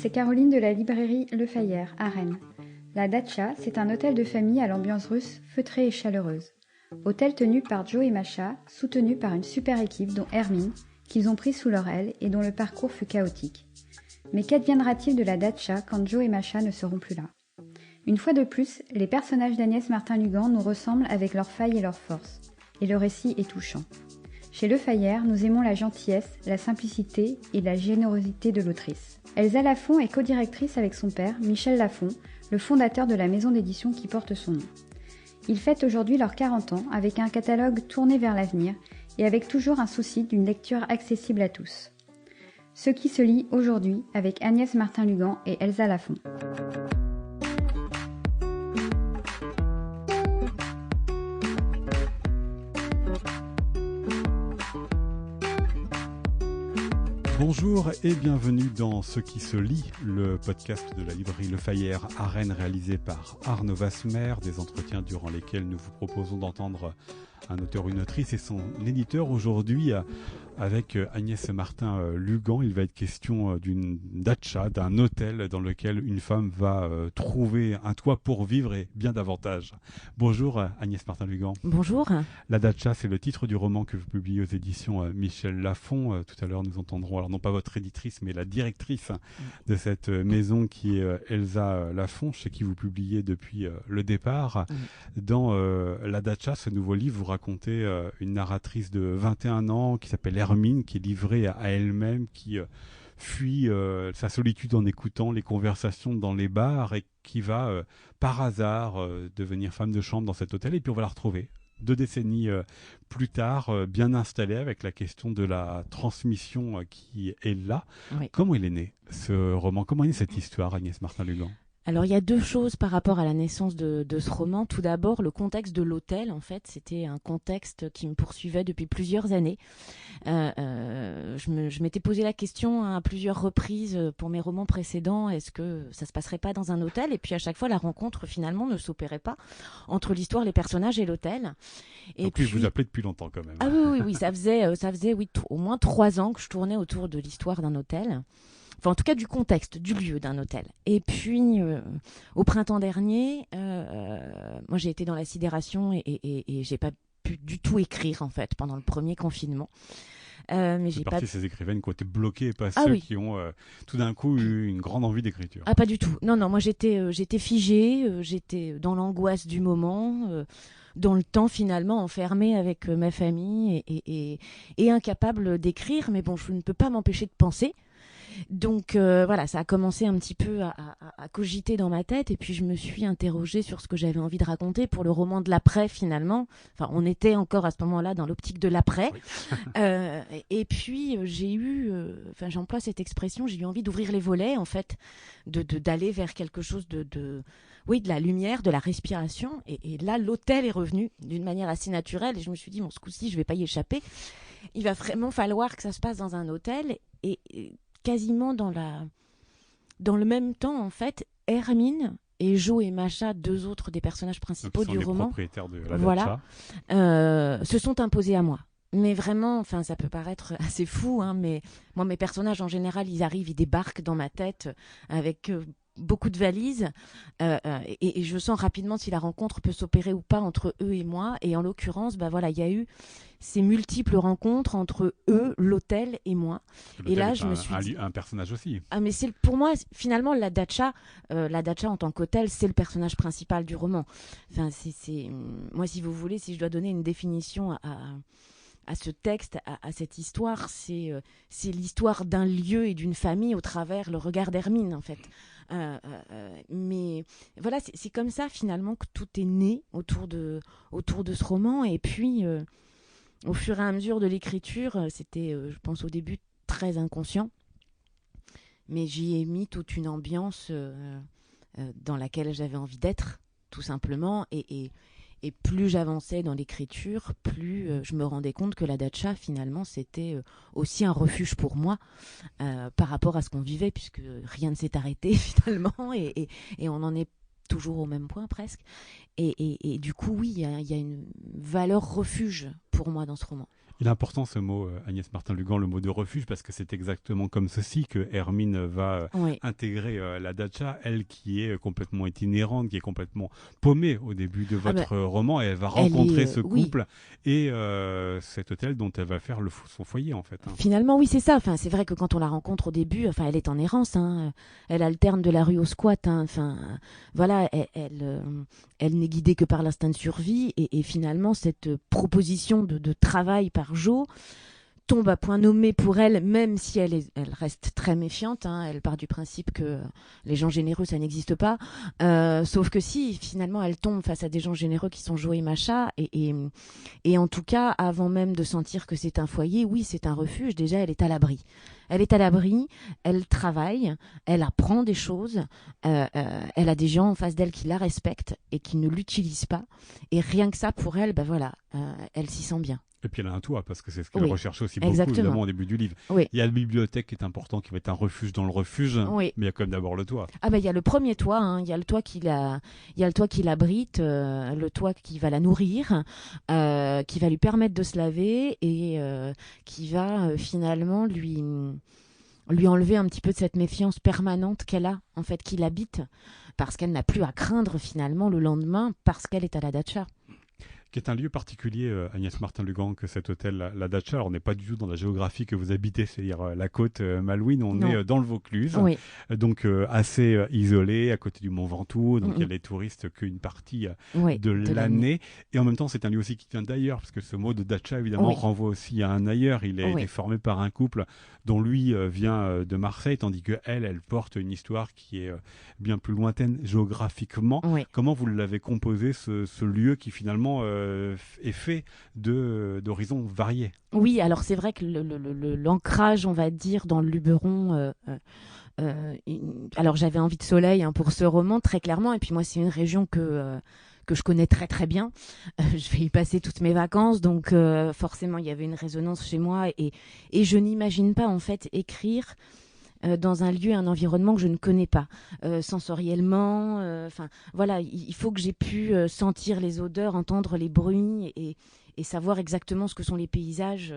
c'est Caroline de la librairie Le Fayère, à Rennes. La Datcha, c'est un hôtel de famille à l'ambiance russe feutrée et chaleureuse. Hôtel tenu par Joe et Masha, soutenu par une super équipe dont Hermine, qu'ils ont pris sous leur aile et dont le parcours fut chaotique. Mais qu'adviendra-t-il de la Datcha quand Joe et Masha ne seront plus là ? Une fois de plus, les personnages d'Agnès Martin-Lugan nous ressemblent avec leurs failles et leurs forces. Et le récit est touchant. Chez Le Fayère, nous aimons la gentillesse, la simplicité et la générosité de l'autrice. Elsa Lafont est codirectrice avec son père, Michel Lafont, le fondateur de la maison d'édition qui porte son nom. Ils fêtent aujourd'hui leurs 40 ans avec un catalogue tourné vers l'avenir et avec toujours un souci d'une lecture accessible à tous. Ce qui se lit aujourd'hui avec Agnès Martin-Lugan et Elsa Lafont. Bonjour et bienvenue dans Ce qui se lit, le podcast de la librairie Le Fayère à Rennes réalisé par Arnaud Vasmer, des entretiens durant lesquels nous vous proposons d'entendre un auteur ou une autrice et son éditeur. Aujourd'hui, avec Agnès Martin-Lugan, il va être question d'une datcha, d'un hôtel dans lequel une femme va trouver un toit pour vivre et bien davantage. Bonjour Agnès Martin-Lugan. Bonjour. La datcha, c'est le titre du roman que vous publiez aux éditions Michel Lafont. Tout à l'heure, nous entendrons, alors non pas votre éditrice, mais la directrice de cette maison qui est Elsa Lafont, chez qui vous publiez depuis le départ. Dans La datcha, ce nouveau livre, vous racontez une narratrice de 21 ans qui s'appelle Hermine, qui est livrée à elle-même, qui fuit sa solitude en écoutant les conversations dans les bars et qui va par hasard devenir femme de chambre dans cet hôtel. Et puis on va la retrouver 2 décennies plus tard, bien installée, avec la question de la transmission qui est là. Oui. Comment il est né ce roman ? Comment est née cette histoire, Agnès Martin-Lugan ? Alors, il y a 2 choses par rapport à la naissance de ce roman. Tout d'abord, le contexte de l'hôtel, en fait, c'était un contexte qui me poursuivait depuis plusieurs années. Je m'étais posé la question à plusieurs reprises pour mes romans précédents, est-ce que ça se passerait pas dans un hôtel ? Et puis à chaque fois, la rencontre finalement ne s'opérait pas entre l'histoire, les personnages et l'hôtel. Et puis, je vous appelais depuis longtemps quand même. Ah oui, ça faisait au moins 3 ans que je tournais autour de l'histoire d'un hôtel. Enfin, en tout cas, du contexte, du lieu d'un hôtel. Et puis, au printemps dernier, moi, j'ai été dans la sidération et j'ai pas pu du tout écrire, en fait, pendant le premier confinement. Mais j'ai partie de ces écrivaines qui ont été bloquées et pas ceux qui ont tout d'un coup eu une grande envie d'écriture. Ah, pas du tout. Non, moi, j'étais figée, j'étais dans l'angoisse du moment, dans le temps, finalement, enfermée avec ma famille et incapable d'écrire. Mais bon, je ne peux pas m'empêcher de penser. Donc voilà, ça a commencé un petit peu à cogiter dans ma tête et puis je me suis interrogée sur ce que j'avais envie de raconter pour le roman de l'après finalement. Enfin, on était encore à ce moment-là dans l'optique de l'après. Oui. Et puis j'ai eu, j'emploie cette expression, j'ai eu envie d'ouvrir les volets en fait, d'aller vers quelque chose de la lumière, de la respiration. Et là, l'hôtel est revenu d'une manière assez naturelle et je me suis dit, bon, ce coup-ci, je vais pas y échapper. Il va vraiment falloir que ça se passe dans un hôtel et quasiment dans le même temps, en fait, Hermine et Joe et Masha, 2 autres des personnages principaux du roman, propriétaires de la datcha, se sont imposés à moi. Mais vraiment, ça peut paraître assez fou, mais moi, mes personnages, en général, ils arrivent, ils débarquent dans ma tête avec beaucoup de valises et je sens rapidement si la rencontre peut s'opérer ou pas entre eux et moi. Et en l'occurrence, il y a eu ces multiples rencontres entre eux, l'hôtel et moi. L'hôtel et là, je me suis dit un personnage aussi. Ah, mais c'est pour moi finalement la datcha en tant qu'hôtel, c'est le personnage principal du roman. Enfin, c'est moi, si vous voulez, si je dois donner une définition à ce texte, à cette histoire, c'est l'histoire d'un lieu et d'une famille au travers le regard d'Hermine, en fait. Mais voilà, c'est comme ça finalement que tout est né autour de ce roman. Et puis, au fur et à mesure de l'écriture, c'était, je pense au début, très inconscient. Mais j'y ai mis toute une ambiance dans laquelle j'avais envie d'être, tout simplement. Et plus j'avançais dans l'écriture, plus je me rendais compte que la datcha, finalement, c'était aussi un refuge pour moi par rapport à ce qu'on vivait, puisque rien ne s'est arrêté, finalement, et on en est toujours au même point, presque. Et du coup, oui, il y a une valeur refuge pour moi dans ce roman. Il est important ce mot, Agnès Martin-Lugan, le mot de refuge, parce que c'est exactement comme ceci que Hermine va intégrer la datcha, elle qui est complètement itinérante, qui est complètement paumée au début de votre roman, et elle va rencontrer ce couple et cet hôtel dont elle va faire son foyer en fait. Finalement, oui, c'est ça. Enfin, c'est vrai que quand on la rencontre au début, enfin, elle est en errance. Elle alterne de la rue au squat. Enfin, voilà, elle n'est guidée que par l'instinct de survie, et finalement, cette proposition de travail par Jo tombe à point nommé pour elle, même si elle reste très méfiante. Elle part du principe que les gens généreux, ça n'existe pas. Sauf que si, finalement, elle tombe face à des gens généreux qui sont Jo et Macha. Et en tout cas, avant même de sentir que c'est un foyer, oui, c'est un refuge. Déjà, elle est à l'abri. Elle est à l'abri, elle travaille, elle apprend des choses, elle a des gens en face d'elle qui la respectent et qui ne l'utilisent pas. Et rien que ça, pour elle, elle s'y sent bien. Et puis elle a un toit, parce que c'est ce qu'elle recherche aussi beaucoup, exactement. évidemment, au début du livre. Oui. Il y a la bibliothèque qui est important, qui va être un refuge dans le refuge, mais il y a quand même d'abord le toit. Il y a le premier toit, il y a le toit qui l'abrite, le toit qui va la nourrir, qui va lui permettre de se laver, et qui va finalement lui enlever un petit peu de cette méfiance permanente qu'elle a, en fait, qui l'habite, parce qu'elle n'a plus à craindre finalement le lendemain, parce qu'elle est à la datcha. Qui est un lieu particulier, Agnès Martin-Lugan, que cet hôtel, la datcha. Alors, on n'est pas du tout dans la géographie que vous habitez, c'est-à-dire la côte malouine, on est dans le Vaucluse, donc assez isolé, à côté du Mont Ventoux, donc il y a les touristes qu'une partie de l'année. Et en même temps, c'est un lieu aussi qui vient d'ailleurs, parce que ce mot de datcha, évidemment, renvoie aussi à un ailleurs. Il est formé par un couple dont lui vient de Marseille, tandis qu'elle porte une histoire qui est bien plus lointaine géographiquement. Comment vous l'avez composé, ce lieu qui finalement est fait d'horizons variés? Oui, alors c'est vrai que l'ancrage, on va dire, dans le Luberon... alors j'avais envie de soleil pour ce roman, très clairement, et puis moi c'est une région que je connais très très bien. Je vais y passer toutes mes vacances, donc forcément il y avait une résonance chez moi, et je n'imagine pas en fait écrire dans un lieu, un environnement que je ne connais pas, sensoriellement. Voilà, il faut que j'ai pu sentir les odeurs, entendre les bruits, et savoir exactement ce que sont les paysages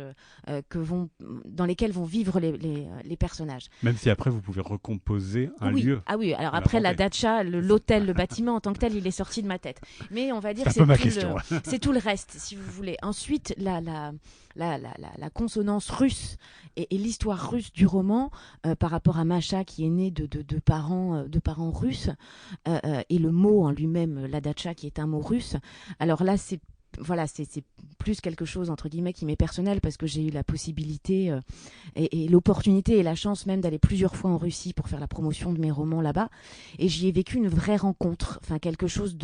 dans lesquels vont vivre les personnages. Même si après vous pouvez recomposer un lieu. Ah oui, alors après la datcha, l'hôtel, le bâtiment en tant que tel, il est sorti de ma tête. Mais on va dire que c'est tout le reste, si vous voulez. Ensuite, la consonance russe et l'histoire russe du roman par rapport à Macha, qui est née de parents russes, et le mot en lui-même, la datcha, qui est un mot russe. Alors là, c'est plus quelque chose entre guillemets qui m'est personnel, parce que j'ai eu la possibilité et l'opportunité et la chance même d'aller plusieurs fois en Russie pour faire la promotion de mes romans là-bas, et j'y ai vécu une vraie rencontre, quelque chose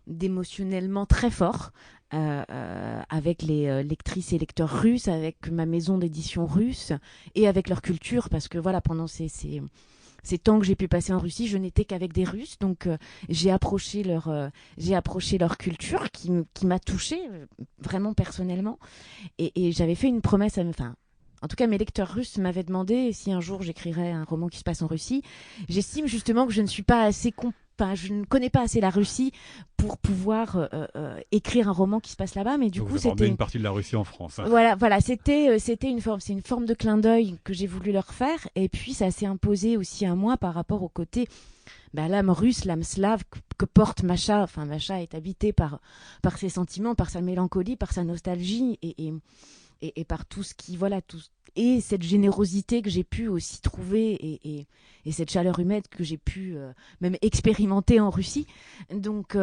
d'émotionnellement très fort avec les lectrices et lecteurs russes, avec ma maison d'édition russe et avec leur culture, parce que voilà, pendant ces temps que j'ai pu passer en Russie, je n'étais qu'avec des Russes, donc j'ai approché leur culture qui m'a touchée vraiment personnellement, et j'avais fait une promesse en tout cas, mes lecteurs russes m'avaient demandé si un jour j'écrirais un roman qui se passe en Russie. J'estime justement que je ne suis pas assez je ne connais pas assez la Russie pour pouvoir écrire un roman qui se passe là-bas, mais du coup c'était une partie de la Russie en France. Voilà, c'était une forme de clin d'œil que j'ai voulu leur faire, et puis ça s'est imposé aussi à moi par rapport au côté l'âme russe, l'âme slave que porte Macha. Enfin, Macha est habitée par ses sentiments, par sa mélancolie, par sa nostalgie, et par tout ce qui et cette générosité que j'ai pu aussi trouver, et cette chaleur humaine que j'ai pu même expérimenter en Russie. Donc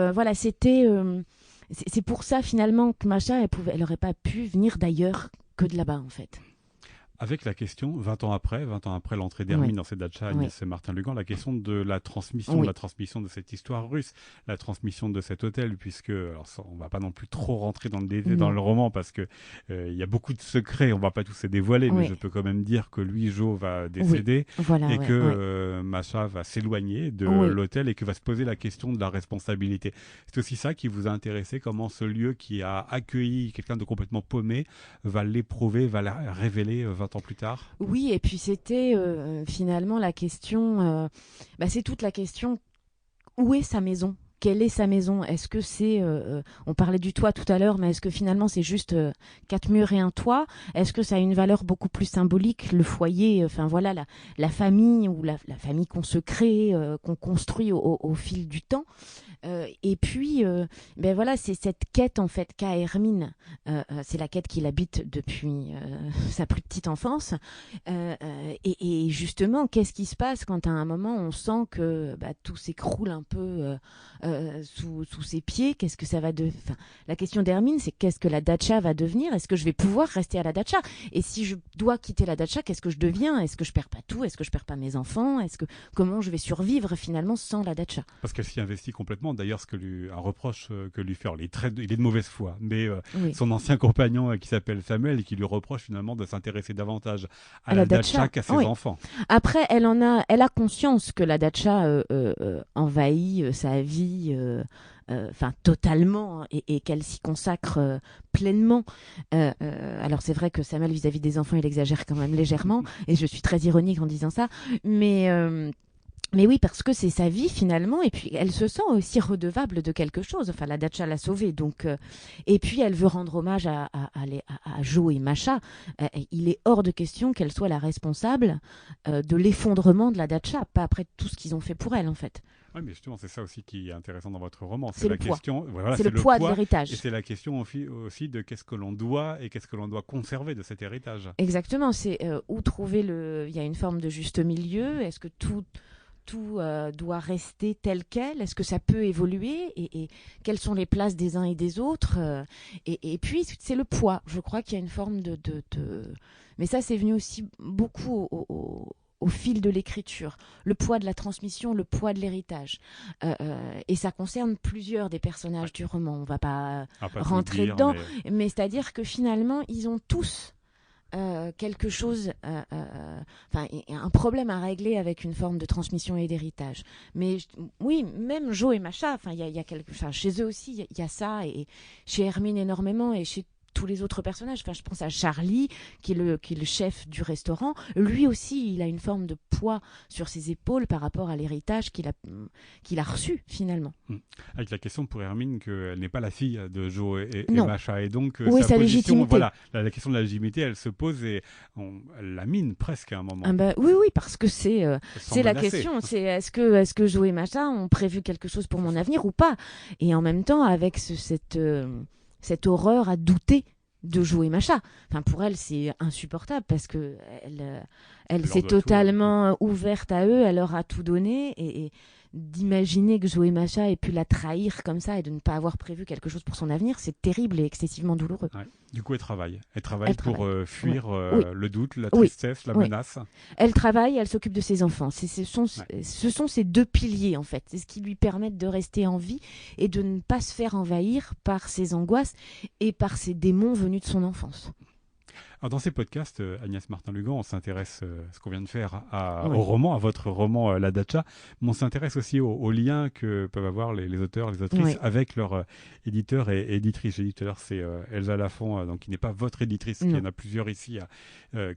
c'est pour ça finalement que Macha, elle aurait pas pu venir d'ailleurs que de là-bas en fait. Avec la question, 20 ans après l'entrée d'Hermine dans cette datcha, Agnès Martin-Lugan, la question de la transmission, de cette histoire russe, la transmission de cet hôtel, puisque, alors ça, on va pas non plus trop rentrer dans le détail dans le roman, parce que il y a beaucoup de secrets, on va pas tous les dévoiler, mais je peux quand même dire que lui, Jo, va décéder, et que Macha va s'éloigner de l'hôtel, et que va se poser la question de la responsabilité. C'est aussi ça qui vous a intéressé, comment ce lieu qui a accueilli quelqu'un de complètement paumé va l'éprouver, va la révéler 20 ans plus tard. Oui, et puis c'était finalement la question, c'est toute la question, où est sa maison ? quelle est sa maison? Est-ce que c'est, on parlait du toit tout à l'heure, mais est-ce que finalement c'est juste 4 murs et un toit? Est-ce que ça a une valeur beaucoup plus symbolique, le foyer, enfin voilà, la famille ou la famille qu'on se crée, qu'on construit au fil du temps? Et puis, ben voilà, c'est cette quête en fait qu'a Hermine. C'est la quête qu'il habite depuis sa plus petite enfance. Et justement, qu'est-ce qui se passe quand à un moment on sent que tout s'écroule un peu sous ses pieds? Qu'est-ce que ça va de... Enfin, la question d'Hermine, c'est qu'est-ce que la datcha va devenir? Est-ce que je vais pouvoir rester à la datcha? Et si je dois quitter la datcha, qu'est-ce que je deviens? Est-ce que je perds pas tout? Est-ce que je perds pas mes enfants? Comment je vais survivre finalement sans la datcha? Parce qu'elle s'y investit complètement. D'ailleurs, un reproche que lui fait, il est de mauvaise foi, mais son ancien compagnon qui s'appelle Samuel et qui lui reproche finalement de s'intéresser davantage à la datcha qu'à ses enfants. Après, elle a conscience que la datcha envahit sa vie. Totalement, et qu'elle s'y consacre pleinement. Alors c'est vrai que Samuel vis-à-vis des enfants, il exagère quand même légèrement, et je suis très ironique en disant ça, mais oui, parce que c'est sa vie finalement, et puis elle se sent aussi redevable de quelque chose. Enfin, la datcha l'a sauvée, donc. Et puis elle veut rendre hommage à Jo et Masha. Il est hors de question qu'elle soit la responsable de l'effondrement de la datcha, pas après tout ce qu'ils ont fait pour elle en fait. Oui, mais justement, c'est ça aussi qui est intéressant dans votre roman. C'est la le poids. Question, voilà, c'est le poids de l'héritage. Et c'est la question aussi de qu'est-ce que l'on doit et qu'est-ce que l'on doit conserver de cet héritage. Exactement. C'est où trouver il y a une forme de juste milieu. Est-ce que tout doit rester tel quel? Est-ce que ça peut évoluer? Et quelles sont les places des uns et des autres? Et puis, c'est le poids. Je crois qu'il y a une forme de... Mais ça, c'est venu aussi beaucoup au fil de l'écriture. Le poids de la transmission, le poids de l'héritage. Et ça concerne plusieurs des personnages du roman. On ne va pas rentrer dedans. Mais c'est-à-dire que finalement, ils ont tous... quelque chose, un problème à régler avec une forme de transmission et d'héritage. Mais oui, même Jo et Masha, chez eux aussi, il y a ça, et chez Hermine énormément, et chez tous les autres personnages. Enfin, je pense à Charlie, qui est le chef du restaurant. Lui aussi, il a une forme de poids sur ses épaules par rapport à l'héritage qu'il a reçu, finalement. Avec la question pour Hermine qu'elle n'est pas la fille de Jo et Masha. Et donc, sa légitimité. Voilà, la question de la légitimité, elle se pose et elle la mine presque à un moment. Oui, parce que c'est la question. C'est est-ce que Jo et Masha ont prévu quelque chose pour mon avenir ou pas? Et en même temps, avec cette horreur à douter de Jo et Masha. Enfin, pour elle, c'est insupportable parce que elle s'est totalement ouverte à eux, elle leur a tout donné, et d'imaginer que Jo et Masha aient pu la trahir comme ça et de ne pas avoir prévu quelque chose pour son avenir, c'est terrible et excessivement douloureux. Ouais. Du coup, elle travaille pour fuir le doute, la tristesse, la menace. Elle travaille, elle s'occupe de ses enfants. Ce sont ces deux piliers, en fait. C'est ce qui lui permet de rester en vie et de ne pas se faire envahir par ses angoisses et par ces démons venus de son enfance. Alors dans ces podcasts, Agnès Martin-Lugan, on s'intéresse, ce qu'on vient de faire, au roman, à votre roman La Datcha, mais on s'intéresse aussi aux liens que peuvent avoir les auteurs, les autrices avec leur éditeur et éditrice. J'ai dit tout à l'heure, c'est Elsa Lafont, donc qui n'est pas votre éditrice, qui en a plusieurs ici,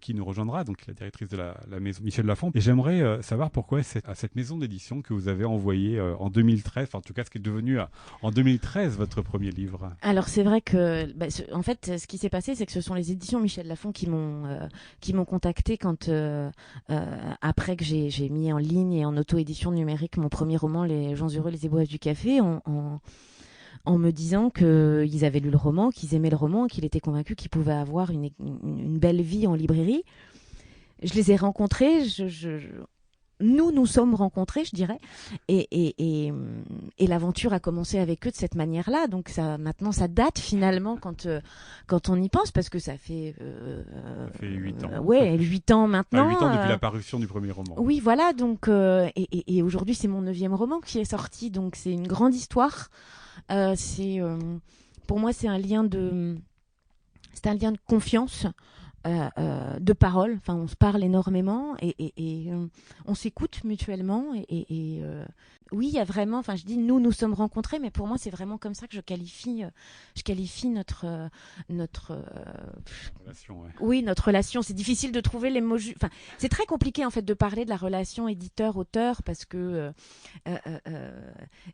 qui nous rejoindra, donc la directrice de la maison Michel Lafont. Et j'aimerais savoir pourquoi c'est à cette maison d'édition que vous avez envoyé en 2013, en tout cas ce qui est devenu en 2013 votre premier livre. Alors c'est vrai que, en fait, ce qui s'est passé, c'est que ce sont les éditions Michel Lafont qui m'ont contacté quand après que j'ai mis en ligne et en auto-édition numérique mon premier roman Les gens heureux, les éboueurs du café, en me disant qu'ils avaient lu le roman, qu'ils aimaient le roman, qu'ils étaient convaincus qu'ils pouvaient avoir une belle vie en librairie. Je les ai rencontrés, nous sommes rencontrés, je dirais, et l'aventure a commencé avec eux de cette manière-là. Donc maintenant, ça date finalement quand on y pense, parce que ça fait 8 ans. 8 ans maintenant. 8 ans depuis la parution du premier roman. Oui, voilà. Donc et aujourd'hui, c'est mon 9e roman qui est sorti. Donc c'est une grande histoire. Pour moi, c'est un lien de confiance. De parole, on se parle énormément et on s'écoute mutuellement et Oui, il y a vraiment, enfin je dis nous sommes rencontrés, mais pour moi c'est vraiment comme ça que je qualifie notre relation. Ouais. oui, notre relation. C'est difficile de trouver les mots enfin c'est très compliqué en fait de parler de la relation éditeur-auteur parce que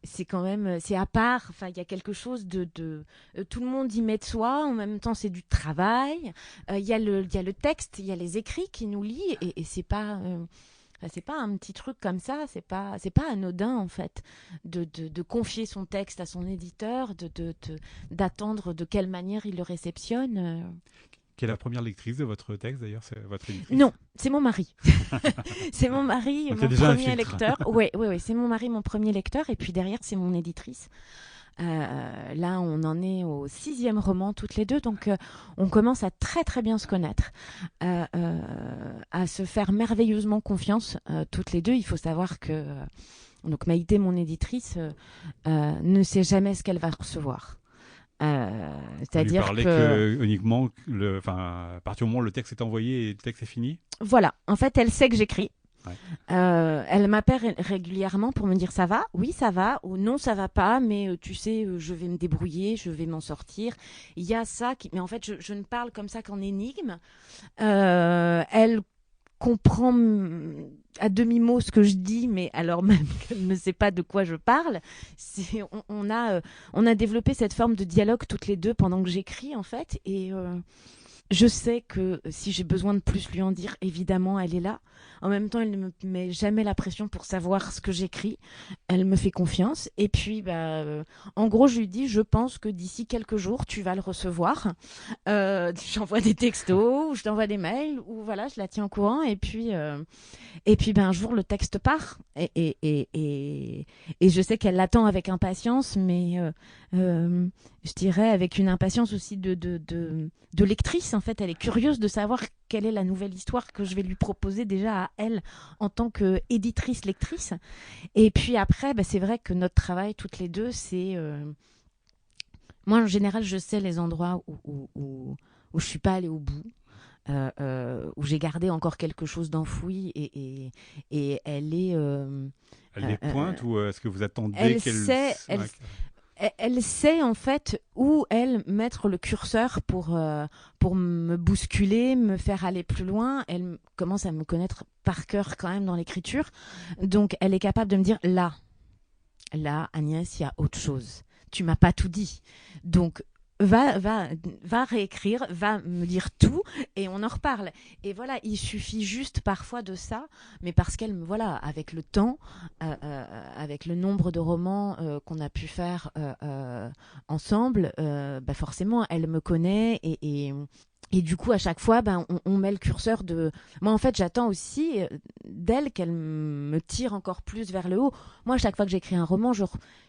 c'est quand même c'est à part, enfin il y a quelque chose de tout le monde y met de soi, en même temps c'est du travail. Il y a le texte, il y a les écrits qui nous lient et c'est pas c'est pas un petit truc comme ça, c'est pas anodin en fait de confier son texte à son éditeur, d'attendre de quelle manière il le réceptionne. Qui est la première lectrice de votre texte d'ailleurs, c'est votre éditrice? Non, c'est mon mari. C'est mon mari, donc, mon premier lecteur. Oui, c'est mon mari, mon premier lecteur, et puis derrière c'est mon éditrice. Là, on en est au 6e roman toutes les deux, donc on commence à très très bien se connaître, à se faire merveilleusement confiance toutes les deux. Il faut savoir que donc Maïté, mon éditrice, ne sait jamais ce qu'elle va recevoir. C'est-à-dire que uniquement, à partir du moment où le texte est envoyé et le texte est fini. Voilà, en fait, elle sait que j'écris. Ouais. Elle m'appelle régulièrement pour me dire ça va, oui ça va, ou non ça va pas, mais tu sais je vais me débrouiller, je vais m'en sortir. Il y a ça mais en fait je ne parle comme ça qu'en énigme. Elle comprend à demi-mot ce que je dis, mais alors même qu'elle ne sait pas de quoi je parle. On a développé cette forme de dialogue toutes les deux pendant que j'écris en fait, et je sais que si j'ai besoin de plus lui en dire, évidemment, elle est là. En même temps, elle ne me met jamais la pression pour savoir ce que j'écris. Elle me fait confiance. Et puis, en gros, je lui dis, je pense que d'ici quelques jours, tu vas le recevoir. J'envoie des textos, ou je t'envoie des mails, ou voilà, je la tiens au courant. Et puis, un jour, le texte part. Et je sais qu'elle l'attend avec impatience, mais je dirais avec une impatience aussi de lectrice. En fait, elle est curieuse de savoir quelle est la nouvelle histoire que je vais lui proposer déjà à elle en tant qu'éditrice, lectrice. Et puis après, c'est vrai que notre travail toutes les deux, c'est... Moi, en général, je sais les endroits où je suis pas allée au bout. Où j'ai gardé encore quelque chose d'enfoui et elle est... elle les pointe ou est-ce que vous attendez qu'elle... Elle sait en fait où mettre le curseur pour me bousculer, me faire aller plus loin. Elle commence à me connaître par cœur quand même dans l'écriture. Donc elle est capable de me dire là Agnès, il y a autre chose. Tu m'as pas tout dit. Donc va réécrire, va me dire tout et on en reparle. Et voilà, il suffit juste parfois de ça, mais parce qu'elle me voilà, avec le temps, avec le nombre de romans qu'on a pu faire ensemble, forcément elle me connaît et du coup, à chaque fois, on met le curseur de... Moi, en fait, j'attends aussi d'elle qu'elle me tire encore plus vers le haut. Moi, à chaque fois que j'écris un roman, j'ai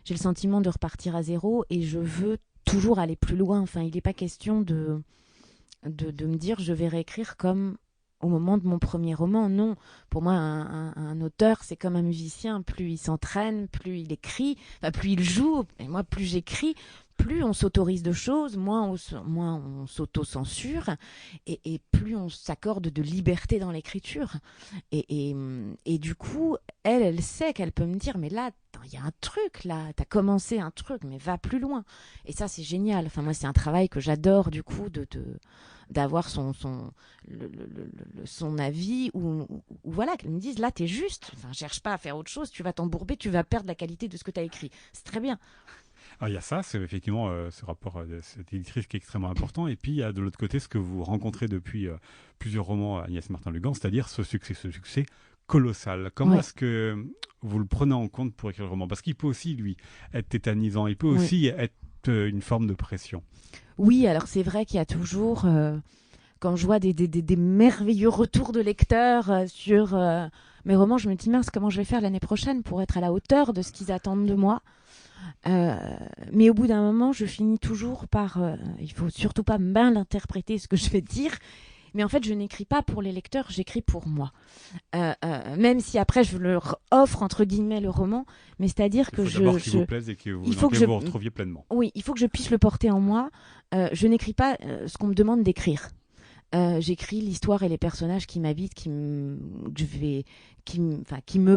le sentiment de repartir à zéro et je veux toujours aller plus loin. Enfin, il n'est pas question de me dire je vais réécrire comme au moment de mon premier roman. Non, pour moi, un auteur, c'est comme un musicien. Plus il s'entraîne, plus il écrit, plus il joue. Et moi, plus j'écris, plus on s'autorise de choses, moins on s'auto-censure et plus on s'accorde de liberté dans l'écriture. Et du coup, elle sait qu'elle peut me dire, mais là, il y a un truc, là, t'as commencé un truc, mais va plus loin. Et ça, c'est génial. Enfin, moi, c'est un travail que j'adore, du coup, d'avoir son avis ou voilà, qu'elle me dise, là, t'es juste. Enfin, cherche pas à faire autre chose, tu vas t'embourber, tu vas perdre la qualité de ce que t'as écrit. C'est très bien. Alors, il y a ça, c'est effectivement ce rapport de cette éditrice qui est extrêmement important. Et puis, il y a de l'autre côté ce que vous rencontrez depuis plusieurs romans Agnès Martin-Lugan, c'est-à-dire ce succès colossal. Comment est-ce que vous le prenez en compte pour écrire le roman? Parce qu'il peut aussi, lui, être tétanisant. Il peut aussi être une forme de pression. Oui, alors c'est vrai qu'il y a toujours... quand je vois des merveilleux retours de lecteurs sur mes romans, je me dis, mince, comment je vais faire l'année prochaine pour être à la hauteur de ce qu'ils attendent de moi? Mais au bout d'un moment, je finis toujours par... il faut surtout pas mal interpréter ce que je vais dire. Mais en fait, je n'écris pas pour les lecteurs, j'écris pour moi. Même si après, je leur offre, entre guillemets, le roman. Mais c'est-à-dire que il faut d'abord qu'il vous plaise et que vous vous retrouviez pleinement. Oui, il faut que je puisse le porter en moi. Je n'écris pas ce qu'on me demande d'écrire. j'écris l'histoire et les personnages qui m'habitent, qui me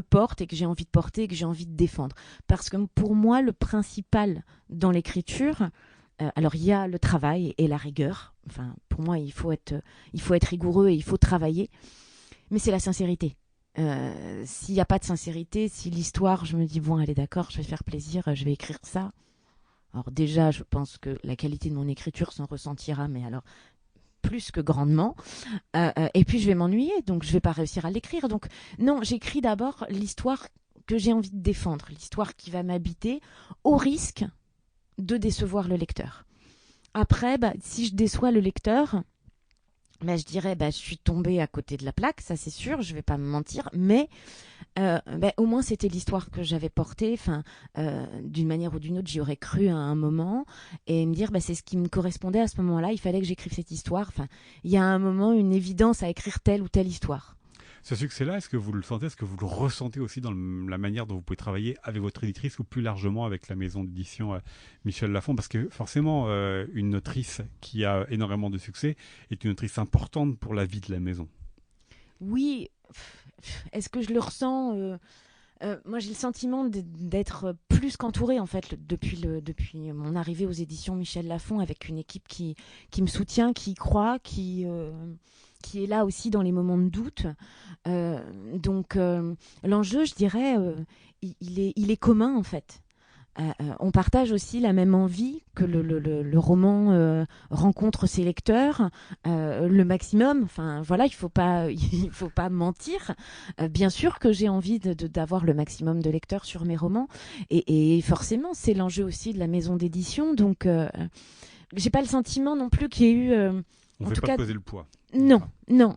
portent et que j'ai envie de porter et que j'ai envie de défendre. Parce que pour moi, le principal dans l'écriture, alors il y a le travail et la rigueur. Enfin, pour moi, il faut être rigoureux et il faut travailler. Mais c'est la sincérité. S'il n'y a pas de sincérité, si l'histoire, je me dis, bon, allez, d'accord, je vais faire plaisir, je vais écrire ça. Alors déjà, je pense que la qualité de mon écriture s'en ressentira, mais alors plus que grandement. Et puis, je vais m'ennuyer, donc je ne vais pas réussir à l'écrire. Donc non, j'écris d'abord l'histoire que j'ai envie de défendre, l'histoire qui va m'habiter, au risque de décevoir le lecteur. Après, si je déçois le lecteur, je dirais, je suis tombée à côté de la plaque, ça c'est sûr, je vais pas me mentir, mais au moins c'était l'histoire que j'avais portée, d'une manière ou d'une autre, j'y aurais cru à un moment, et me dire, c'est ce qui me correspondait à ce moment-là, il fallait que j'écrive cette histoire, il y a un moment, une évidence à écrire telle ou telle histoire. Ce succès-là, est-ce que vous le sentez, est-ce que vous le ressentez aussi dans la manière dont vous pouvez travailler avec votre éditrice ou plus largement avec la maison d'édition Michel Lafon? Parce que forcément, une autrice qui a énormément de succès est une autrice importante pour la vie de la maison. Oui, est-ce que je le ressens moi, j'ai le sentiment d'être plus qu'entourée, en fait, depuis mon arrivée aux éditions Michel Lafon, avec une équipe qui me soutient, qui y croit, qui est là aussi dans les moments de doute. Donc, l'enjeu, je dirais, il est commun, en fait. On partage aussi la même envie que le roman rencontre ses lecteurs, le maximum. Enfin, voilà, il faut pas mentir. Bien sûr que j'ai envie d'avoir le maximum de lecteurs sur mes romans, et forcément, c'est l'enjeu aussi de la maison d'édition. Donc, j'ai pas le sentiment non plus qu'il y ait eu. On ne fait pas peser le poids. Non.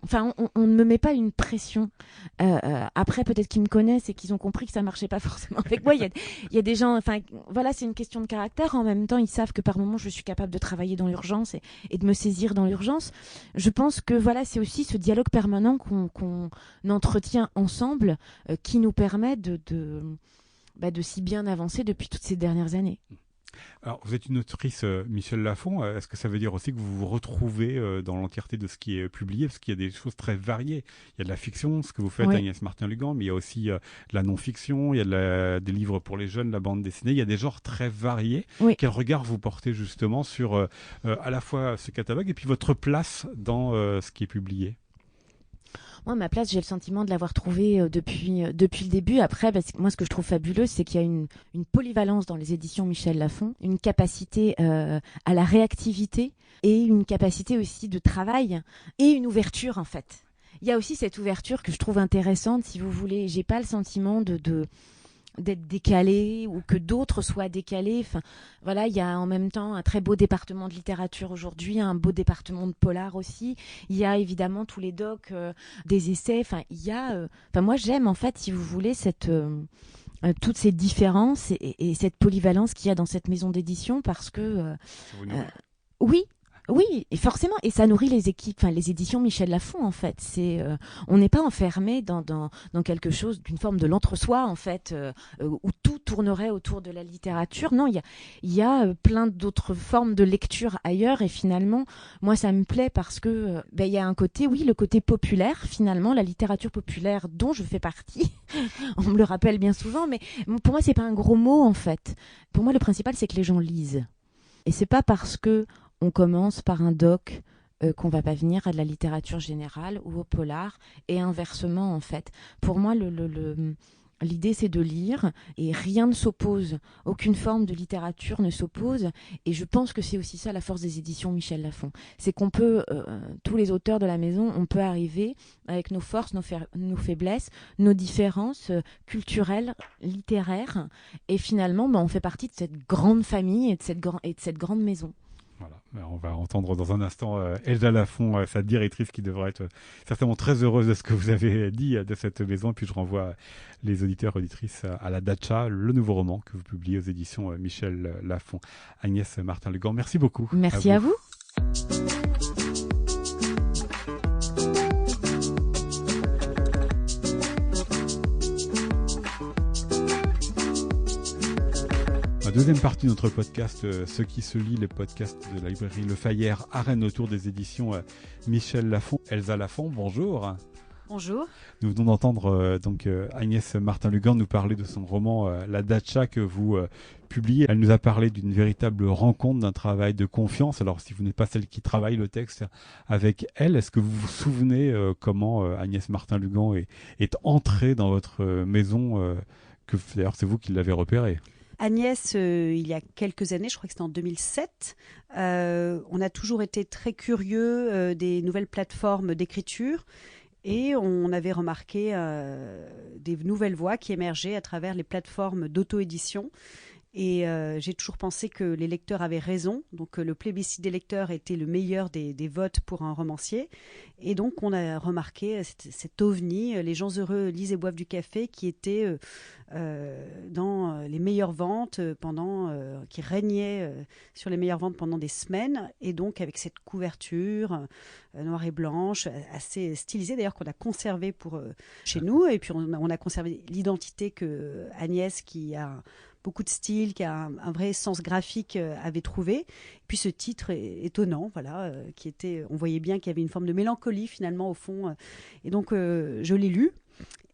Enfin, on ne me met pas une pression. Après, peut-être qu'ils me connaissent et qu'ils ont compris que ça marchait pas forcément avec moi. Il y a des gens. Enfin, voilà, c'est une question de caractère. En même temps, ils savent que par moments, je suis capable de travailler dans l'urgence et de me saisir dans l'urgence. Je pense que voilà, c'est aussi ce dialogue permanent qu'on entretient ensemble qui nous permet de si bien avancer depuis toutes ces dernières années. Alors, vous êtes une autrice, Michel Lafon. Est-ce que ça veut dire aussi que vous vous retrouvez dans l'entièreté de ce qui est publié? Parce qu'il y a des choses très variées. Il y a de la fiction, ce que vous faites, oui. Agnès Martin-Lugan, mais il y a aussi de la non-fiction, il y a des livres pour les jeunes, la bande dessinée. Il y a des genres très variés. Oui. Quel regard vous portez justement sur à la fois ce catalogue et puis votre place dans ce qui est publié? Moi, ma place, j'ai le sentiment de l'avoir trouvée depuis le début. Après, moi, ce que je trouve fabuleux, c'est qu'il y a une polyvalence dans les éditions Michel Lafon, une capacité à la réactivité et une capacité aussi de travail et une ouverture, en fait. Il y a aussi cette ouverture que je trouve intéressante, si vous voulez. J'ai pas le sentiment d'être décalé ou que d'autres soient décalés. Enfin, voilà, il y a en même temps un très beau département de littérature aujourd'hui, un beau département de polar aussi. Il y a évidemment tous les docs, des essais. Enfin, moi, j'aime en fait, si vous voulez, toutes ces différences et cette polyvalence qu'il y a dans cette maison d'édition parce que oui, et forcément, et ça nourrit les équipes, enfin les éditions Michel Lafon en fait. On n'est pas enfermé dans quelque chose d'une forme de l'entre-soi en fait, où tout tournerait autour de la littérature. Non, il y a plein d'autres formes de lecture ailleurs, et finalement, moi ça me plaît parce que il y a un côté, oui, le côté populaire finalement, la littérature populaire dont je fais partie. On me le rappelle bien souvent, mais pour moi c'est pas un gros mot en fait. Pour moi le principal c'est que les gens lisent, et c'est pas parce que on commence par un doc qu'on va pas venir à de la littérature générale ou au polar, et inversement en fait. Pour moi, l'idée c'est de lire et rien ne s'oppose, aucune forme de littérature ne s'oppose, et je pense que c'est aussi ça la force des éditions Michel Lafon. C'est qu'on peut, tous les auteurs de la maison, on peut arriver avec nos forces, nos faiblesses, nos différences culturelles, littéraires, et finalement on fait partie de cette grande famille et de cette grande maison. Voilà, on va entendre dans un instant Elsa Lafon, sa directrice, qui devra être certainement très heureuse de ce que vous avez dit de cette maison. Et puis je renvoie les auditeurs et auditrices à La Datcha, le nouveau roman que vous publiez aux éditions Michel Lafon. Agnès Martin-Lugan, merci beaucoup. Merci à vous. Deuxième partie de notre podcast, Ce qui se lit, les podcasts de la librairie Le Fayère à Rennes autour des éditions Michel Lafon. Elsa Lafon, bonjour. Bonjour. Nous venons d'entendre Agnès Martin-Lugan nous parler de son roman La Datcha que vous publiez. Elle nous a parlé d'une véritable rencontre, d'un travail de confiance. Alors si vous n'êtes pas celle qui travaille le texte avec elle, est-ce que vous vous souvenez comment Agnès Martin-Lugan est entrée dans votre maison, que d'ailleurs c'est vous qui l'avez repérée? Agnès, il y a quelques années, je crois que c'était en 2007, on a toujours été très curieux des nouvelles plateformes d'écriture. Et on avait remarqué des nouvelles voix qui émergeaient à travers les plateformes d'auto-édition. Et j'ai toujours pensé que les lecteurs avaient raison. Donc le plébiscite des lecteurs était le meilleur des votes pour un romancier. Et donc on a remarqué cet ovni, les gens heureux lisent et boivent du café, qui était dans les meilleures ventes qui régnait sur les meilleures ventes pendant des semaines. Et donc avec cette couverture noire et blanche, assez stylisée d'ailleurs, qu'on a conservée pour chez nous. Et puis on a conservé l'identité que Agnès, qui a beaucoup de style, qui a un vrai sens graphique, avait trouvé. Et puis ce titre étonnant, voilà, qui était, on voyait bien qu'il y avait une forme de mélancolie finalement au fond. Et donc je l'ai lu.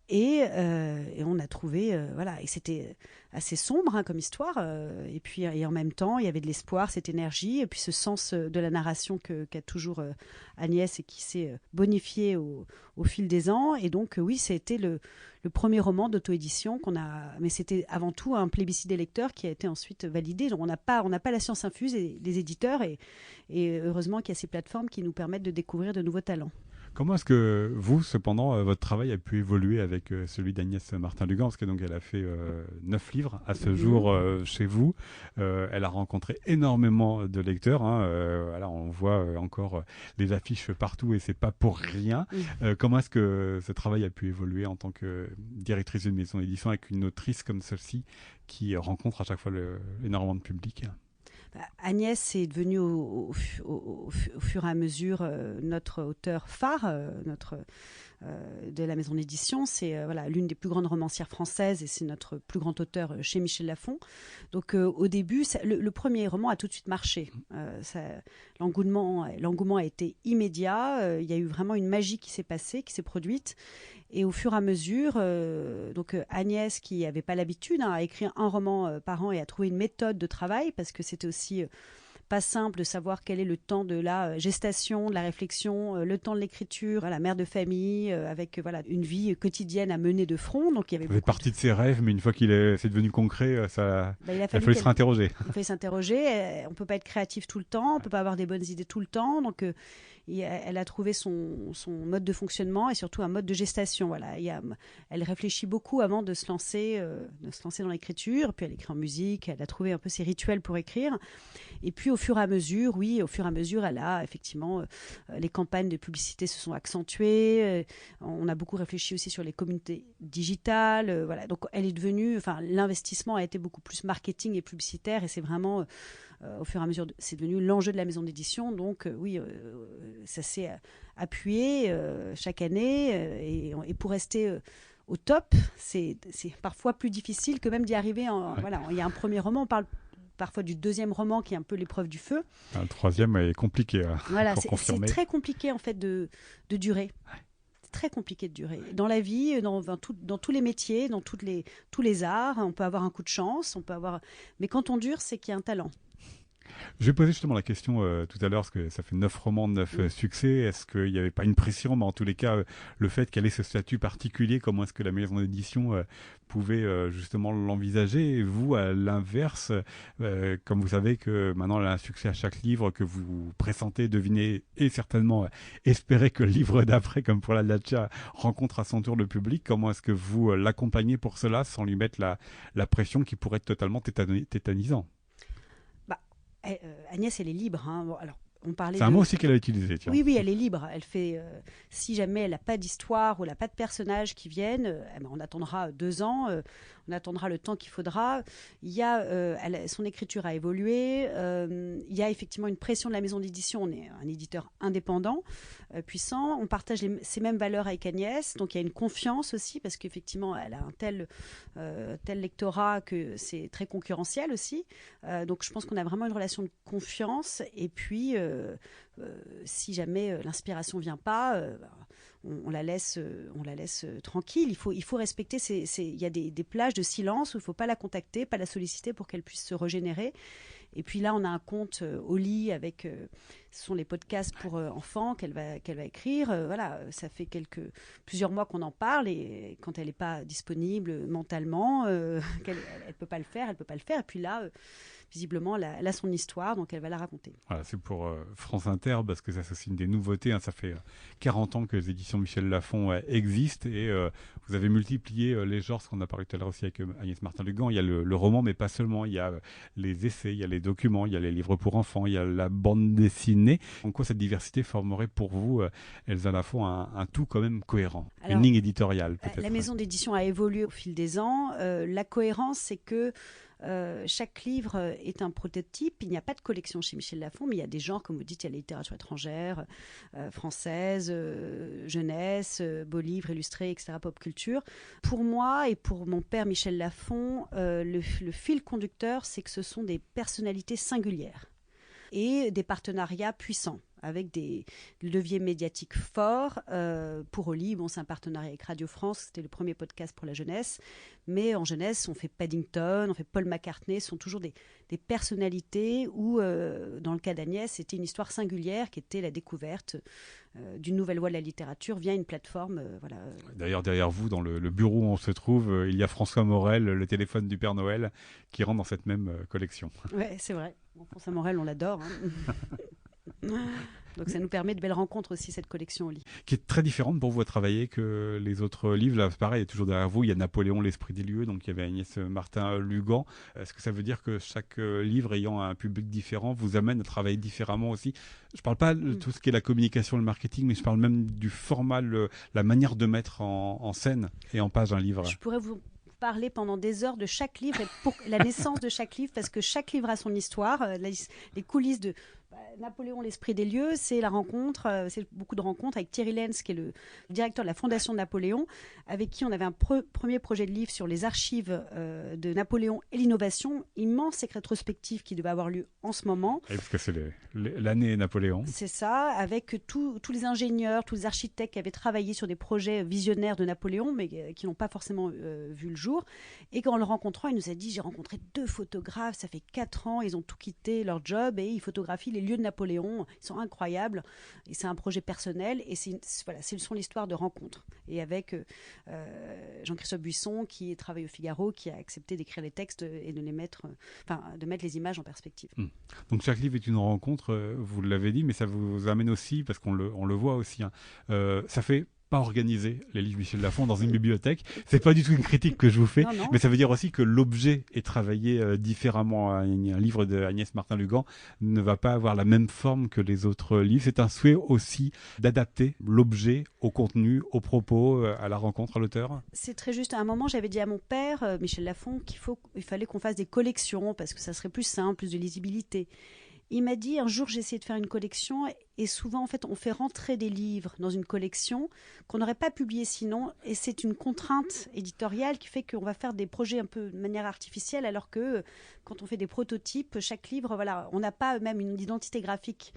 Et on a trouvé, voilà, et c'était assez sombre comme histoire, et puis et en même temps il y avait de l'espoir, cette énergie, et puis ce sens de la narration qu'a toujours Agnès, et qui s'est bonifié au fil des ans. Et donc oui, c'était le premier roman d'auto-édition mais c'était avant tout un plébiscite des lecteurs qui a été ensuite validé. Donc on n'a pas la science infuse des éditeurs, et heureusement qu'il y a ces plateformes qui nous permettent de découvrir de nouveaux talents. Comment est-ce que vous, cependant, votre travail a pu évoluer avec celui d'Agnès Martin-Lugan? Parce que donc elle a fait 9 livres à ce jour chez vous. Elle a rencontré énormément de lecteurs. Voilà, on voit encore les affiches partout, et c'est pas pour rien. Comment est-ce que ce travail a pu évoluer en tant que directrice d'une maison d'édition avec une autrice comme celle-ci qui rencontre à chaque fois énormément de public? Agnès est devenue au fur et à mesure notre auteur phare, de la maison d'édition. C'est voilà, l'une des plus grandes romancières françaises, et c'est notre plus grand auteur chez Michel Lafon. Donc au début, le premier roman a tout de suite marché. L'engouement a été immédiat. Il y a eu vraiment une magie qui s'est passée, qui s'est produite. Et au fur et à mesure, Agnès, qui n'avait pas l'habitude à écrire un roman par an, et à trouver une méthode de travail, parce que c'était aussi pas simple de savoir quel est le temps de la gestation, de la réflexion, le temps de l'écriture, la mère de famille, avec une vie quotidienne à mener de front. Donc il y avait fait partie de ses rêves, mais une fois c'est devenu concret, il a fallu se réinterroger. Il fallait s'interroger. On peut pas être créatif tout le temps, on peut pas avoir des bonnes idées tout le temps. Donc elle a trouvé son mode de fonctionnement, et surtout un mode de gestation. Voilà, elle réfléchit beaucoup avant de se lancer dans l'écriture. Puis elle écrit en musique, elle a trouvé un peu ses rituels pour écrire. Et puis au fur et à mesure, elle a effectivement, les campagnes de publicité se sont accentuées. On a beaucoup réfléchi aussi sur les communautés digitales. Voilà, donc elle est devenue, l'investissement a été beaucoup plus marketing et publicitaire, et c'est vraiment au fur et à mesure, c'est devenu l'enjeu de la maison d'édition. Donc ça s'est appuyé chaque année, et pour rester au top, c'est parfois plus difficile que même d'y arriver. Voilà, il y a un premier roman, on parle parfois du deuxième roman qui est un peu l'épreuve du feu. Le troisième est compliqué. Voilà, pour confirmer. C'est très compliqué en fait de durer. Ouais. C'est très compliqué de durer. Dans la vie, dans tous les métiers, dans tous les arts, on peut avoir un coup de chance, mais quand on dure, c'est qu'il y a un talent. Je vais poser justement la question tout à l'heure, parce que ça fait 9 romans, 9 succès. Est-ce qu'il n'y avait pas une pression, mais en tous les cas, le fait qu'elle ait ce statut particulier, comment est-ce que la maison d'édition pouvait justement l'envisager? Et vous, à l'inverse, comme vous savez que maintenant elle a un succès à chaque livre, que vous pressentez, devinez et certainement espérez que le livre d'après, comme pour la Datcha, rencontre à son tour le public, comment est-ce que vous l'accompagnez pour cela, sans lui mettre la pression qui pourrait être totalement tétanisant? Agnès, elle est libre. Bon, alors, c'est un mot aussi qu'elle a utilisé. Tiens. Oui, elle est libre. Elle fait, si jamais elle n'a pas d'histoire ou elle n'a pas de personnages qui viennent, on attendra 2 ans. on attendra le temps qu'il faudra. Il y a, son écriture a évolué. Il y a effectivement une pression de la maison d'édition. On est un éditeur indépendant, puissant. On partage ces mêmes valeurs avec Agnès. Donc il y a une confiance aussi, parce qu'effectivement, elle a un tel lectorat que c'est très concurrentiel aussi. Donc je pense qu'on a vraiment une relation de confiance. Et puis, si jamais l'inspiration ne vient pas, on la laisse tranquille. Il faut respecter il y a des plages de silence où il ne faut pas la contacter, pas la solliciter pour qu'elle puisse se régénérer. Et puis là, on a un compte au lit avec, ce sont les podcasts pour enfants qu'elle va écrire. Voilà, ça fait plusieurs mois qu'on en parle, et quand elle n'est pas disponible mentalement, qu'elle ne peut pas le faire, Et puis là, visiblement, elle a son histoire, donc elle va la raconter. Voilà, c'est pour France Inter, parce que ça, c'est aussi une des nouveautés. Hein. Ça fait 40 ans que les éditions Michel Lafon existent, et vous avez multiplié les genres, ce qu'on a parlé tout à l'heure aussi avec Agnès Martin-Lugan. Il y a le roman, mais pas seulement. Il y a les essais, il y a les documents, il y a les livres pour enfants, il y a la bande dessinée. En quoi cette diversité formerait pour vous, Elsa Lafon, un tout quand même cohérent? Alors, une ligne éditoriale, peut-être. La maison d'édition a évolué au fil des ans. La cohérence, c'est que chaque livre est un prototype. Il n'y a pas de collection chez Michel Lafon, mais il y a des genres, comme vous dites, il y a la littérature étrangère, française, jeunesse, beaux livres illustrés, etc., pop culture. Pour moi et pour mon père Michel Lafon, le fil conducteur, c'est que ce sont des personnalités singulières et des partenariats puissants, avec des leviers médiatiques forts. Pour Oli, c'est un partenariat avec Radio France, c'était le premier podcast pour la jeunesse, mais en jeunesse, on fait Paddington, on fait Paul McCartney, ce sont toujours des personnalités où, dans le cas d'Agnès, c'était une histoire singulière qui était la découverte d'une nouvelle voie de la littérature via une plateforme. D'ailleurs, derrière vous, dans le bureau où on se trouve, il y a François Morel, le téléphone du Père Noël, qui rentre dans cette même collection. Oui, c'est vrai. François Morel, on l'adore. Donc ça nous permet de belles rencontres aussi, cette collection au lit. Qui est très différente pour vous à travailler que les autres livres. Là, c'est pareil, il y a toujours derrière vous, il y a Napoléon, l'esprit des lieux, donc il y avait Agnès Martin-Lugan. Est-ce que ça veut dire que chaque livre ayant un public différent vous amène à travailler différemment aussi? Je ne parle pas de tout ce qui est la communication, le marketing, mais je parle même du format, la manière de mettre en scène et en page un livre. Je pourrais vous parler pendant des heures de chaque livre et pour la naissance de chaque livre, parce que chaque livre a son histoire. Les coulisses de Napoléon, l'esprit des lieux, c'est la rencontre, c'est beaucoup de rencontres avec Thierry Lenz, qui est le directeur de la Fondation de Napoléon, avec qui on avait un premier projet de livre sur les archives de Napoléon et l'innovation, immense rétrospective qui devait avoir lieu en ce moment. Et parce que c'est l'année Napoléon. C'est ça, avec tous les ingénieurs, tous les architectes qui avaient travaillé sur des projets visionnaires de Napoléon, mais qui n'ont pas forcément vu le jour. Et qu'en le rencontrant, il nous a dit, j'ai rencontré 2 photographes, ça fait 4 ans, ils ont tout quitté leur job et ils photographient les lieux de Napoléon, ils sont incroyables, et c'est un projet personnel, et c'est l'histoire de rencontres. Et avec Jean-Christophe Buisson, qui travaille au Figaro, qui a accepté d'écrire les textes et de mettre les images en perspective. Donc chaque livre est une rencontre, vous l'avez dit, mais ça vous amène aussi, parce qu'on le voit aussi, hein, ça fait pas organiser les livres Michel Lafon dans une bibliothèque. C'est pas du tout une critique que je vous fais, non. Mais ça veut dire aussi que l'objet est travaillé différemment. Un livre de Agnès Martin-Lugan ne va pas avoir la même forme que les autres livres. C'est un souhait aussi d'adapter l'objet au contenu, au propos, à la rencontre, à l'auteur. C'est très juste. À un moment, j'avais dit à mon père, Michel Lafon, qu'il fallait qu'on fasse des collections parce que ça serait plus simple, plus de lisibilité. Il m'a dit, un jour, j'ai essayé de faire une collection, et souvent, en fait, on fait rentrer des livres dans une collection qu'on n'aurait pas publié sinon, et c'est une contrainte éditoriale qui fait qu'on va faire des projets un peu de manière artificielle, alors que quand on fait des prototypes, chaque livre, on n'a pas même une identité graphique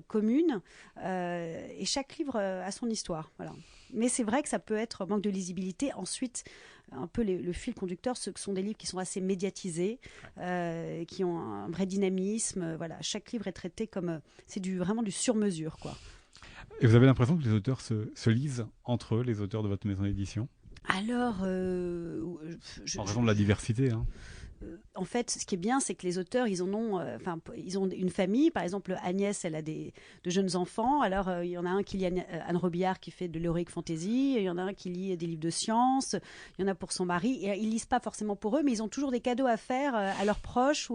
commune, et chaque livre a son histoire. Voilà. Mais c'est vrai que ça peut être manque de lisibilité. Ensuite, un peu le fil conducteur, ce sont des livres qui sont assez médiatisés, qui ont un vrai dynamisme. Voilà, chaque livre est traité comme c'est vraiment du sur-mesure, quoi. Et vous avez l'impression que les auteurs se lisent entre eux, les auteurs de votre maison d'édition? Alors, en raison de la diversité, hein. En fait, ce qui est bien, c'est que les auteurs, ils ont une famille. Par exemple, Agnès, elle a de jeunes enfants. Alors, il y en a un qui lit Anne Robillard qui fait de l'heroic fantasy. Il y en a un qui lit des livres de science. Il y en a pour son mari. Et ils lisent pas forcément pour eux, mais ils ont toujours des cadeaux à faire à leurs proches.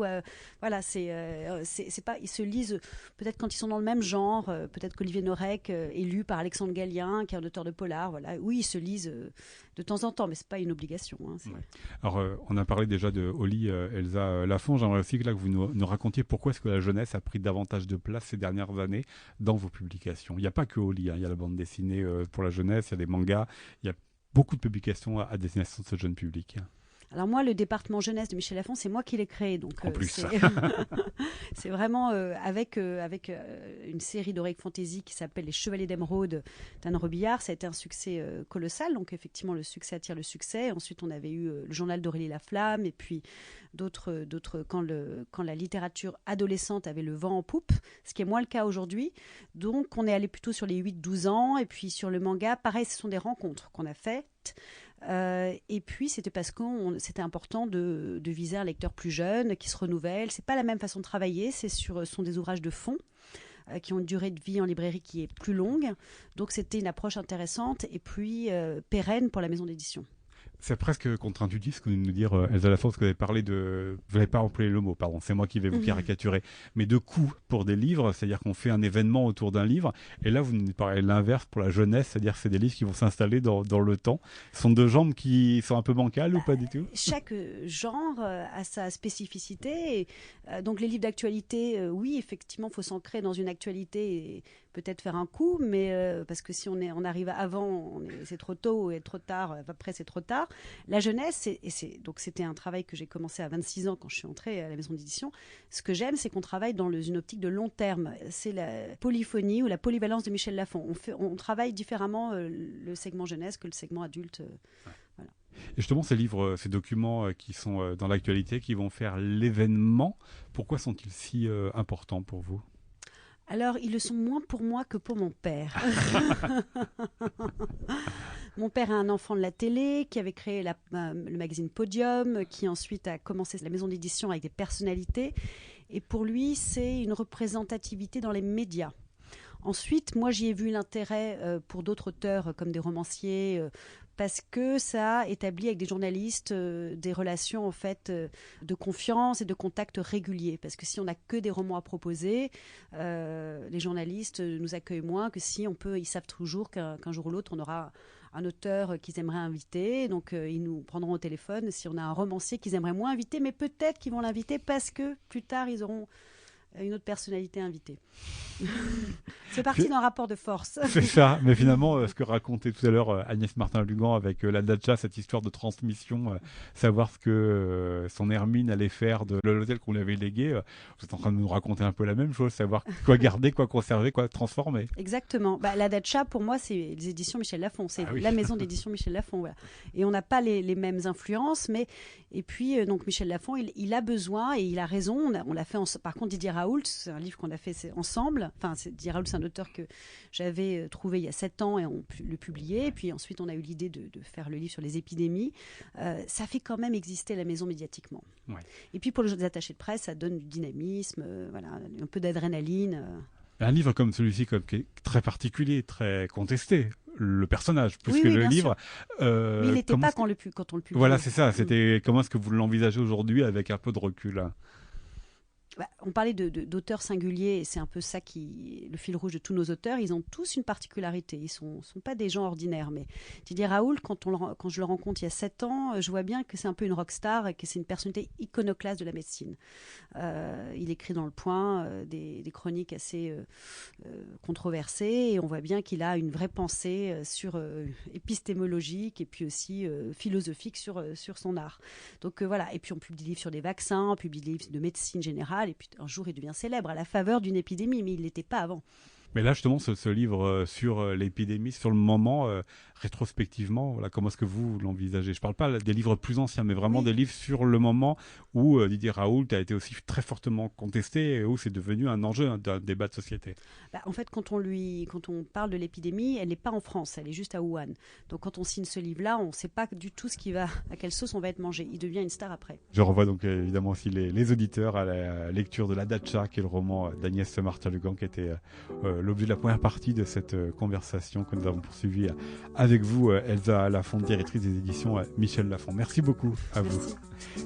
Voilà, c'est pas. Ils se lisent peut-être quand ils sont dans le même genre. Peut-être qu'Olivier Norek est lu par Alexandre Gallien, qui est un auteur de polar. Voilà, oui, ils se lisent de temps en temps, mais c'est pas une obligation. Hein, ouais. Alors, on a parlé déjà de Oli, Elsa Lafont. J'aimerais aussi que vous nous racontiez pourquoi est-ce que la jeunesse a pris davantage de place ces dernières années dans vos publications. Il n'y a pas que Oli, hein. Il y a la bande dessinée pour la jeunesse, il y a des mangas, il y a beaucoup de publications à destination de ce jeune public. Alors moi, le département jeunesse de Michel Lafon, c'est moi qui l'ai créé. Donc, en plus. C'est vraiment avec une série d'heroic fantasy qui s'appelle Les Chevaliers d'Émeraude d'Anne Robillard. Ça a été un succès colossal. Donc effectivement, le succès attire le succès. Ensuite, on avait eu le journal d'Aurélie Laflamme et puis d'autres quand la littérature adolescente avait le vent en poupe, ce qui est moins le cas aujourd'hui. Donc on est allé plutôt sur les 8-12 ans. Et puis sur le manga, pareil, ce sont des rencontres qu'on a faites. Et puis c'était parce que c'était important de viser un lecteur plus jeune qui se renouvelle. C'est pas la même façon de travailler, ce sont des ouvrages de fond qui ont une durée de vie en librairie qui est plus longue, donc c'était une approche intéressante et puis pérenne pour la maison d'édition. C'est presque contre-intuitif ce que vous venez de nous dire, Elsa Lafont, parce que vous avez parlé de... Vous n'avez pas employé le mot, pardon, c'est moi qui vais vous caricaturer. Mais de coûts pour des livres, c'est-à-dire qu'on fait un événement autour d'un livre, et là vous nous parlez l'inverse pour la jeunesse, c'est-à-dire que c'est des livres qui vont s'installer dans le temps. Ce sont deux genres qui sont un peu bancales ou pas du tout? Chaque genre a sa spécificité. Donc les livres d'actualité, oui, effectivement, il faut s'ancrer dans une actualité et peut-être faire un coup, mais parce que si on arrive avant, c'est trop tôt, et trop tard, après c'est trop tard. La jeunesse, donc c'était un travail que j'ai commencé à 26 ans quand je suis entrée à la maison d'édition. Ce que j'aime, c'est qu'on travaille dans une optique de long terme. C'est la polyphonie ou la polyvalence de Michel Lafon. On travaille différemment le segment jeunesse que le segment adulte. Voilà. Et justement, ces livres, ces documents qui sont dans l'actualité, qui vont faire l'événement, pourquoi sont-ils si importants pour vous? Alors, ils le sont moins pour moi que pour mon père. Mon père est un enfant de la télé qui avait créé le magazine Podium, qui ensuite a commencé la maison d'édition avec des personnalités. Et pour lui, c'est une représentativité dans les médias. Ensuite, moi, j'y ai vu l'intérêt pour d'autres auteurs comme des romanciers, parce que ça établit avec des journalistes des relations en fait de confiance et de contact réguliers. Parce que si on n'a que des romans à proposer, les journalistes nous accueillent moins que si ils savent toujours qu'un jour ou l'autre on aura un auteur qu'ils aimeraient inviter, donc ils nous prendront au téléphone si on a un romancier qu'ils aimeraient moins inviter, mais peut-être qu'ils vont l'inviter parce que plus tard ils auront une autre personnalité invitée. C'est parti d'un rapport de force. C'est ça, mais finalement, ce que racontait tout à l'heure Agnès Martin-Lugan avec la Dacha, cette histoire de transmission, savoir ce que son Hermine allait faire de l'hôtel qu'on lui avait légué, vous êtes en train de nous raconter un peu la même chose, savoir quoi garder, quoi conserver, quoi transformer. Exactement. La Dacha, pour moi, c'est les éditions Michel Lafon, c'est oui. la maison d'édition Michel Lafon. Voilà. Et on n'a pas les mêmes influences, mais et puis donc Michel Lafon, il a besoin et il a raison. On l'a fait par contre Didier Raoult, c'est un livre qu'on a fait ensemble. Enfin, Didier Raoult, c'est un auteur que j'avais trouvé il y a 7 ans et on le publié. Et puis ensuite, on a eu l'idée de faire le livre sur les épidémies. Ça fait quand même exister la maison médiatiquement. Ouais. Et puis pour les attachés de presse, ça donne du dynamisme, voilà, un peu d'adrénaline. Un livre comme celui-ci, qui est très particulier, très contesté, le personnage, plus que le livre. Mais il n'était pas quand on le publie. Voilà, c'est ça. C'était comment est-ce que vous l'envisagez aujourd'hui avec un peu de recul? On parlait d'auteurs singuliers, et c'est un peu ça qui le fil rouge de tous nos auteurs. Ils ont tous une particularité. Ils sont pas des gens ordinaires. Mais Didier Raoult, quand je le rencontre il y a 7 ans, je vois bien que c'est un peu une rockstar et que c'est une personnalité iconoclaste de la médecine. Il écrit dans Le Point des chroniques assez controversées, et on voit bien qu'il a une vraie pensée épistémologique et puis aussi philosophique sur son art. Donc voilà. Et puis on publie des livres sur des vaccins, on publie des livres de médecine générale. Et puis un jour, il devient célèbre à la faveur d'une épidémie, mais il ne l'était pas avant. Mais là, justement, ce livre sur l'épidémie, sur le moment, rétrospectivement, voilà, comment est-ce que vous l'envisagez? Je parle pas des livres plus anciens, mais vraiment des livres sur le moment où Didier Raoult a été aussi très fortement contesté et où c'est devenu un enjeu d'un débat de société. En fait, quand on parle de l'épidémie, elle n'est pas en France, elle est juste à Wuhan. Donc quand on signe ce livre-là, on ne sait pas du tout à quelle sauce on va être mangé. Il devient une star après. Je renvoie donc évidemment aussi les auditeurs à la lecture de La Datcha, qui est le roman d'Agnès Martin-Legan, qui était l'objet de la première partie de cette conversation que nous avons poursuivie avec vous, Elsa Lafont, directrice des éditions Michel Lafon. Merci beaucoup à vous.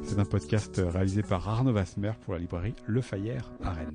C'est un podcast réalisé par Arnaud Vasmer pour la librairie Le Fayère à Rennes.